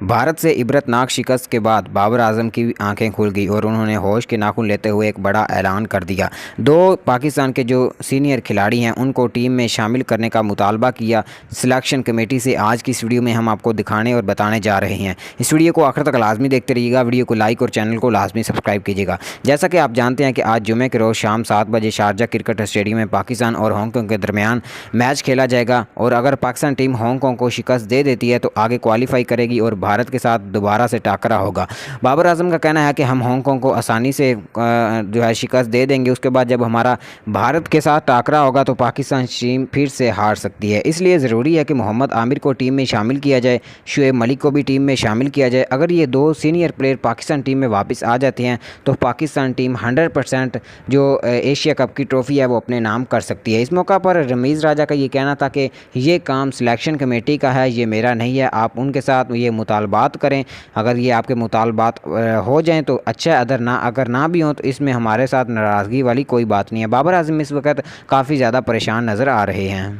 भारत से इबरतनाक शिकस्त के बाद बाबर आजम की आंखें खुल गई और उन्होंने होश के नाखून लेते हुए एक बड़ा ऐलान कर दिया। दो पाकिस्तान के जो सीनियर खिलाड़ी हैं उनको टीम में शामिल करने का मुतालबा किया सिलेक्शन कमेटी से। आज की इस वीडियो में हम आपको दिखाने और बताने जा रहे हैं। इस वीडियो को आखिर तक लाजमी देखते रहिएगा। वीडियो को लाइक और चैनल को लाजमी सब्सक्राइब कीजिएगा। जैसा कि आप जानते हैं कि आज जुमे के रोज़ शाम 7 बजे शारजा क्रिकेट स्टेडियम में पाकिस्तान और हांगकॉन्ग के दरमियान मैच खेला जाएगा और अगर पाकिस्तान टीम हांगकॉन्ग को शिकस्त दे देती है तो आगे क्वालिफाई करेगी और भारत के साथ दोबारा से टाकरा होगा। बाबर आजम का कहना है कि हम हांगकॉन्ग को आसानी से जो है शिकस्त दे देंगे। उसके बाद जब हमारा भारत के साथ टाकरा होगा तो पाकिस्तान टीम फिर से हार सकती है। इसलिए ज़रूरी है कि मोहम्मद आमिर को टीम में शामिल किया जाए, शुएब मलिक को भी टीम में शामिल किया जाए। अगर ये दो सीनियर प्लेयर पाकिस्तान टीम में वापस आ जाते हैं तो पाकिस्तान टीम 100% जो एशिया कप की ट्रॉफ़ी है वो अपने नाम कर सकती है। इस मौका पर रमीज़ राजा का ये कहना था कि ये काम सिलेक्शन कमेटी का है, ये मेरा नहीं है। आप उनके साथ ये मुतालबात करें, अगर ये आपके मुतालबात हो जाएं तो अच्छा, अगर ना भी हो तो इसमें हमारे साथ नाराज़गी वाली कोई बात नहीं है। बाबर आजम इस वक्त काफ़ी ज़्यादा परेशान नज़र आ रहे हैं।